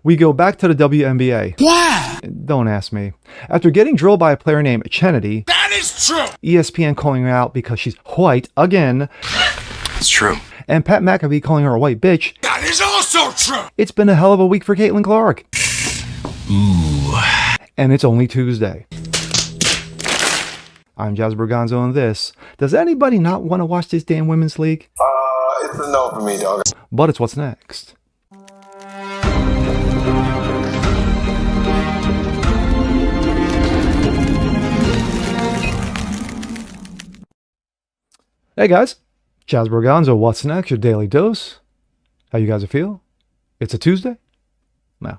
We go back to the WNBA. Why? Don't ask me. After getting drilled by a player named Kennedy, That is true. ESPN calling her out because she's white again, It's true. and Pat McAfee calling her a white bitch, That is also true. it's been a hell of a week for Caitlin Clark. Ooh. And it's only Tuesday. I'm Jazz Berganzo on this. Does anybody not want to watch this damn women's league? It's a no for me, dog. But it's what's next. Hey guys, Jazz Berganzo, what's next? Your daily dose. How you guys feel? It's a Tuesday? No.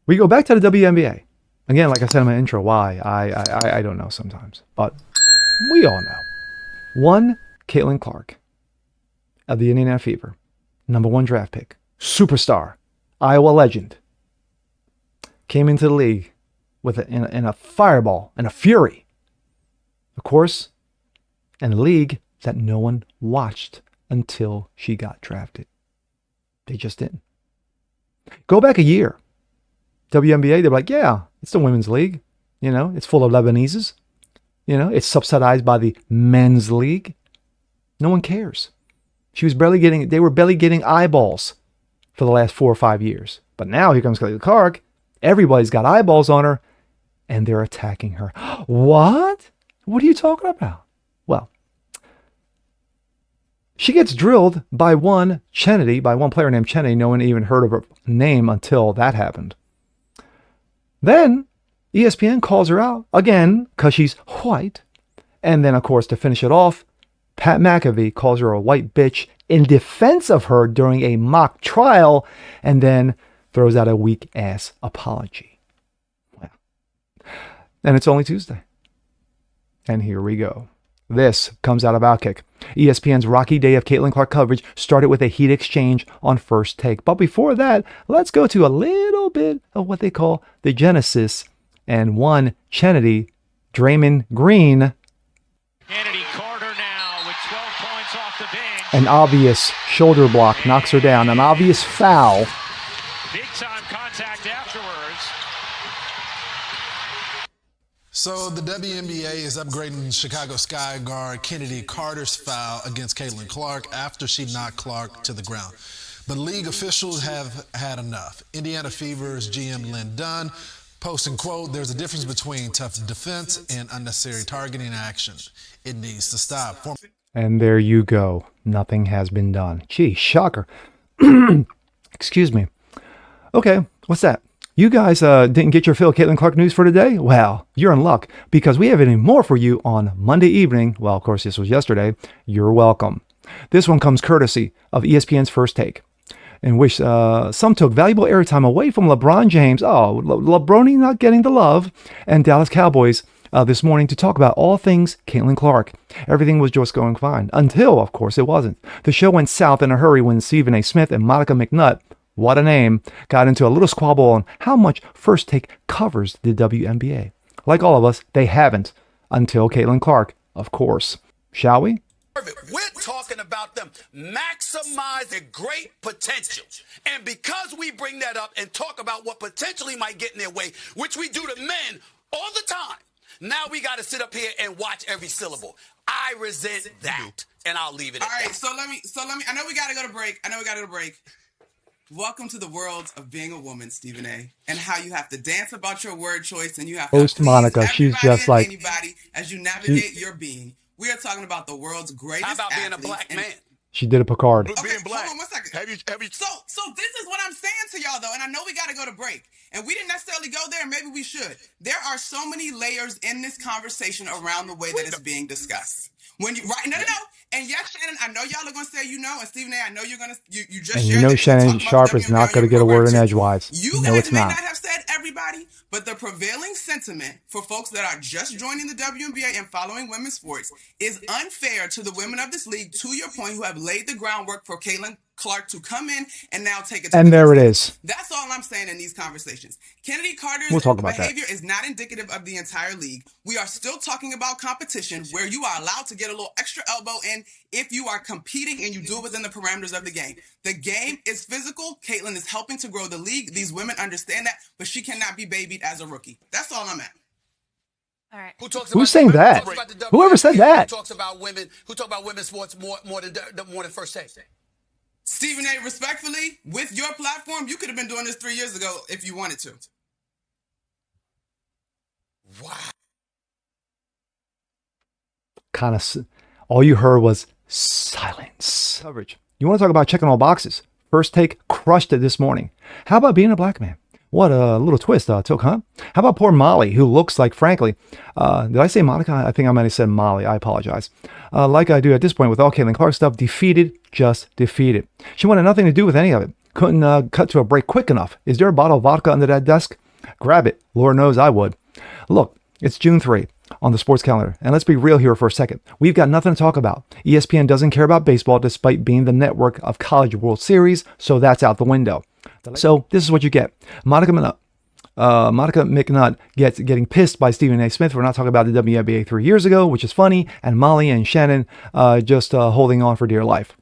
We go back to the WNBA. Again, like I said in my intro, why? I don't know sometimes. But we all know. One, Caitlin Clark of the Indiana Fever. #1 draft pick. Superstar. Iowa legend. Came into the league with in a fireball and a fury. Of course, in a league that no one watched until she got drafted. They just didn't. Go back a year. WNBA, they're like, yeah, it's the women's league. You know, it's full of Lebaneses. You know, it's subsidized by the men's league. No one cares. They were barely getting eyeballs for the last 4 or 5 years. But now here comes Caitlin Clark. Everybody's got eyeballs on her, and they're attacking her. What? What are you talking about? Well, she gets drilled by one player named Kennedy. No one even heard of her name until that happened. Then ESPN calls her out again because she's white. And then, of course, to finish it off, Pat McAfee calls her a white bitch in defense of her during a mock trial and then throws out a weak-ass apology. Well, and it's only Tuesday. And here we go. This comes out of Outkick. ESPN's rocky day of Caitlin Clark coverage started with a heat exchange on First Take. But before that, let's go to a little bit of what they call the genesis. And one, Kennedy, Draymond Green. Kennedy Carter now with 12 points off the bench. An obvious shoulder block knocks her down. An obvious foul. Big time contact afterwards. So the WNBA is upgrading Chicago Sky guard Kennedy Carter's foul against Caitlin Clark after she knocked Clark to the ground. But league officials have had enough. Indiana Fever's GM Lynn Dunn posting, quote, "There's a difference between tough defense and unnecessary targeting action. It needs to stop." And there you go. Nothing has been done. Gee, shocker. Excuse me. Okay, what's that? You guys didn't get your fill of Caitlin Clark news for today? Well, you're in luck because we have any more for you on Monday evening. Well, of course, this was yesterday. You're welcome. This one comes courtesy of ESPN's First Take, in which some took valuable airtime away from LeBron James. Oh, LeBron not getting the love. And Dallas Cowboys this morning to talk about all things Caitlin Clark. Everything was just going fine until, of course, it wasn't. The show went south in a hurry when Stephen A. Smith and Monica McNutt, what a name, got into a little squabble on how much First Take covers the WNBA. Like all of us, they haven't until Caitlin Clark, of course. Shall we? We're talking about them maximizing great potential. And because we bring that up and talk about what potentially might get in their way, which we do to men all the time, now we got to sit up here and watch every syllable. I resent that, and I'll leave it at that. All right, so let me, I know we got to go to break. Welcome to the world of being a woman, Stephen A. And how you have to dance about your word choice and you have to Host Monica, she's just like anybody as you navigate your being. We are talking about the world's greatest. How about being a black man? she did a Picard. Okay, Being black. hold on 1 second. Have you So this is what I'm saying to y'all, though, and I know we got to go to break. And we didn't necessarily go there, and maybe we should. There are so many layers in this conversation around the way that it's being discussed. When you no. And yes, Shannon, I know y'all are gonna say and Stephen A, I know you're gonna you just and shared you know that Shannon Sharp is not going to get a word in edgewise. You no, guys it's may not. not have said everybody, but the prevailing sentiment for folks that are just joining the WNBA and following women's sports is unfair to the women of this league, to your point, who have laid the groundwork for Caitlin Clark to come in and now take it to And the there next it level. is. That's all I'm saying in these conversations. Kennedy Carter's We'll talk about that. behavior is not indicative of the entire league. We are still talking about competition where you are allowed to get a little extra elbow in if you are competing and you do it within the parameters of the game. The game is physical. Caitlin is helping to grow the league. These women understand that, but she cannot be babied as a rookie. That's all I'm at. All right. Who's saying that? Whoever said that? Who talks about women's sports more than First Take? Stephen A., respectfully, with your platform, you could have been doing this 3 years ago if you wanted to. Wow. Kind of, all you heard was silence. Coverage. You want to talk about checking all boxes? First Take crushed it this morning. How about being a black man? What a little twist, Took, huh? How about poor Molly, who looks like, frankly, did I say Monica? I think I might have said Molly. I apologize. Like I do at this point with all Caitlin Clark stuff, defeated, just defeated. She wanted nothing to do with any of it. Couldn't cut to a break quick enough. Is there a bottle of vodka under that desk? Grab it. Lord knows I would. Look, it's June 3 on the sports calendar. And let's be real here for a second. We've got nothing to talk about. ESPN doesn't care about baseball despite being the network of College World Series, so that's out the window. So this is what you get. Monica McNutt getting pissed by Stephen A. Smith for not talking about the WNBA 3 years ago, which is funny, and Molly and Shannon just holding on for dear life.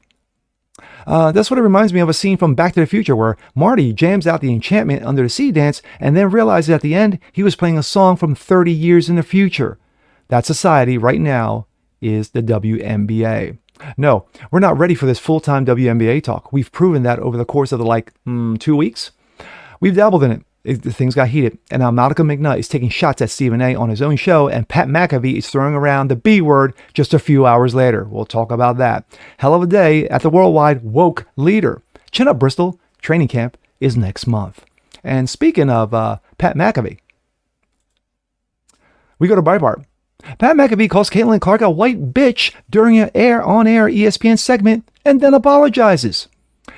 That's what it reminds me of a scene from Back to the Future where Marty jams out the enchantment under the sea dance and then realizes at the end he was playing a song from 30 years in the future. That society right now is the WNBA. No, we're not ready for this full-time WNBA talk. We've proven that over the course of the 2 weeks. We've dabbled in it. Things got heated. And now Monica McNutt is taking shots at Stephen A. on his own show, and Pat McAfee is throwing around the B word just a few hours later. We'll talk about that. Hell of a day at the worldwide woke leader. Chin up, Bristol. Training camp is next month. And speaking of Pat McAfee, we go to Breitbart. Pat McAfee calls Caitlin Clark a white bitch during an on-air ESPN segment and then apologizes.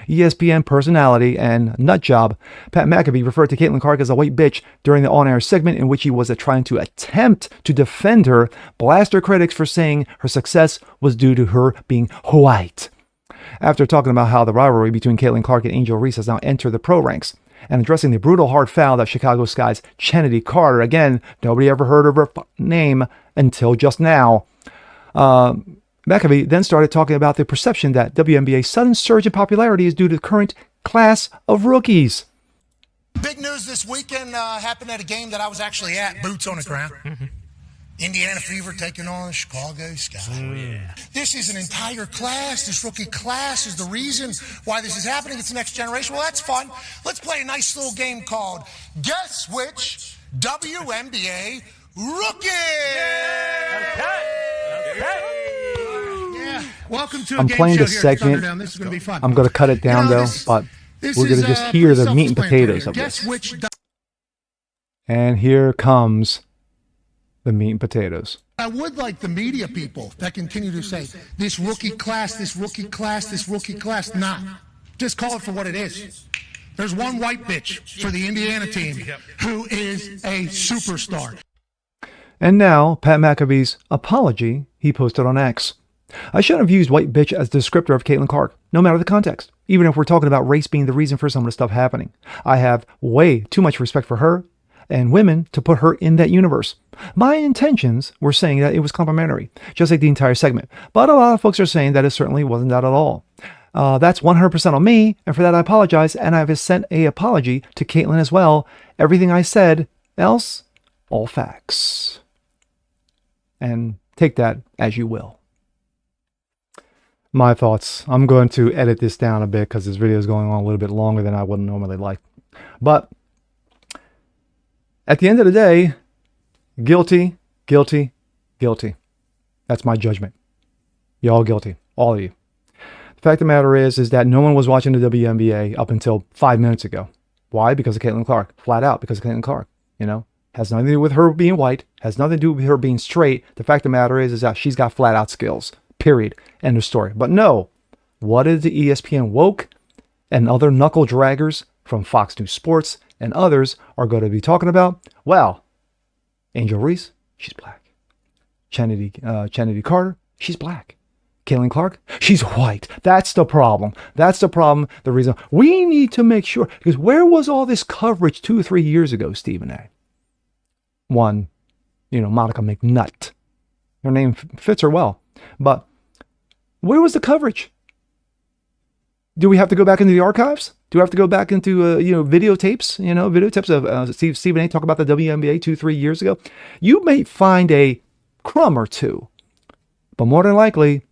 ESPN personality and nutjob Pat McAfee referred to Caitlin Clark as a white bitch during the on-air segment in which he was trying to attempt to defend her, blast her critics for saying her success was due to her being white. After talking about how the rivalry between Caitlin Clark and Angel Reese has now entered the pro ranks, and addressing the brutal hard foul that Chicago Sky's Kennedy Carter, again, nobody ever heard of her name until just now, McAfee then started talking about the perception that WNBA's sudden surge in popularity is due to the current class of rookies. Big news this weekend happened at a game that I was actually at, boots on the ground. Indiana Fever taking on Chicago Sky. Oh, yeah. This is an entire class. This rookie class is the reason why this is happening. It's the next generation. Well, that's fun. Let's play a nice little game called Guess Which WNBA Rookie. Yeah. Welcome to a I'm game playing show the here segment. at Thunderdome. This is going to be fun. I'm going to cut it down, though, but we're going to just hear the meat and potatoes of Guess this. which And here comes the meat and potatoes. I would like the media people that continue to say, this rookie class, this rookie class, this rookie class. Nah, just call it for what it is. There's one white bitch for the Indiana team who is a superstar. And now, Pat McAfee's apology he posted on X. I shouldn't have used white bitch as a descriptor of Caitlin Clark, no matter the context, even if we're talking about race being the reason for some of the stuff happening. I have way too much respect for her and women to put her in that universe. My intentions were saying that it was complimentary, just like the entire segment. But a lot of folks are saying that it certainly wasn't that at all. That's 100% on me, and for that I apologize, and I've sent an apology to Caitlin as well. Everything I said, else, all facts. And take that as you will. My thoughts. I'm going to edit this down a bit because this video is going on a little bit longer than I would normally like. But at the end of the day, guilty, guilty, guilty. That's my judgment. Y'all guilty. All of you. The fact of the matter is that no one was watching the WNBA up until 5 minutes ago. Why? Because of Caitlin Clark. Flat out because of Caitlin Clark. You know? Has nothing to do with her being white. Has nothing to do with her being straight. The fact of the matter is that she's got flat out skills. Period. End of story. But no. What is the ESPN woke and other knuckle draggers from Fox News Sports and others are going to be talking about? Well, Angel Reese, she's black. Kennedy Carter, she's black. Caitlin Clark, she's white. That's the problem. That's the problem. The reason we need to make sure, because where was all this coverage 2 or 3 years ago, Stephen A? One, Monica McNutt. Her name fits her well. But where was the coverage? Do we have to go back into the archives? Do we have to go back into, videotapes? Videotapes of Stephen A talk about the WNBA 2-3 years ago? You may find a crumb or two, but more than likely,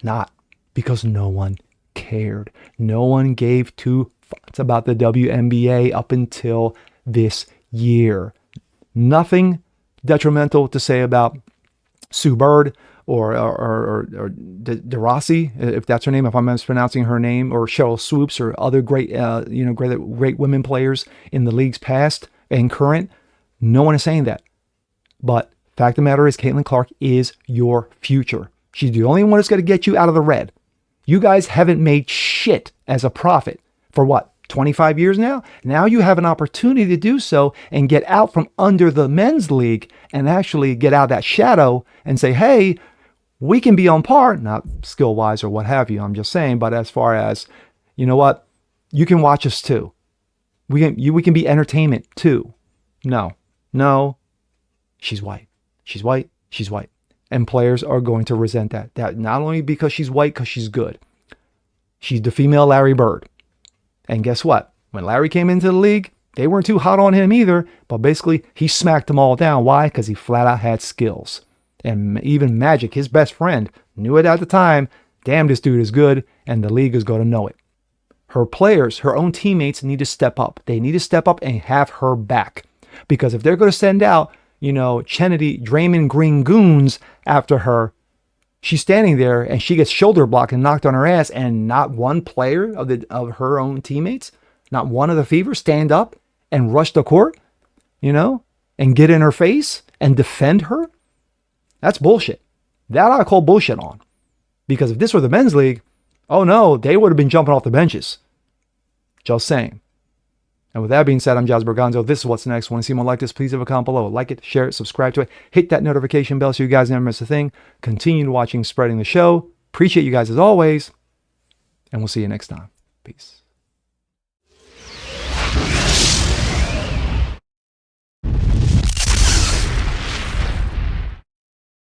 not, because no one cared. No one gave two fucks about the WNBA up until this year. Nothing detrimental to say about Sue Bird or DeRossi, if that's her name, if I'm mispronouncing her name, or Cheryl Swoops, or other great, great women players in the league's past and current. No one is saying that. But fact of the matter is, Caitlin Clark is your future. She's the only one that's going to get you out of the red. You guys haven't made shit as a profit for what, 25 years now? Now you have an opportunity to do so and get out from under the men's league and actually get out of that shadow and say, hey, we can be on par, not skill-wise or what have you, I'm just saying, but as far as, you know what, you can watch us too. We can be entertainment too. No, she's white. She's white. She's white. And players are going to resent that. That not only because she's white, because she's good. She's the female Larry Bird. And guess what? When Larry came into the league, they weren't too hot on him either. But basically, he smacked them all down. Why? Because he flat out had skills. And even Magic, his best friend, knew it at the time. Damn, this dude is good. And the league is going to know it. Her players, her own teammates need to step up. They need to step up and have her back. Because if they're going to send out, Kennedy, Draymond Green goons after her, she's standing there and she gets shoulder blocked and knocked on her ass, and not one player of her own teammates, not one of the Fever, stand up and rush the court, and get in her face and defend her. That's bullshit. That I call bullshit on. Because if this were the men's league, oh no, they would have been jumping off the benches. Just saying. And with that being said, I'm Jazz Berganzo. This is What's Next. Want to see more like this? Please leave a comment below. Like it, share it, subscribe to it. Hit that notification bell so you guys never miss a thing. Continue watching, spreading the show. Appreciate you guys as always. And we'll see you next time. Peace.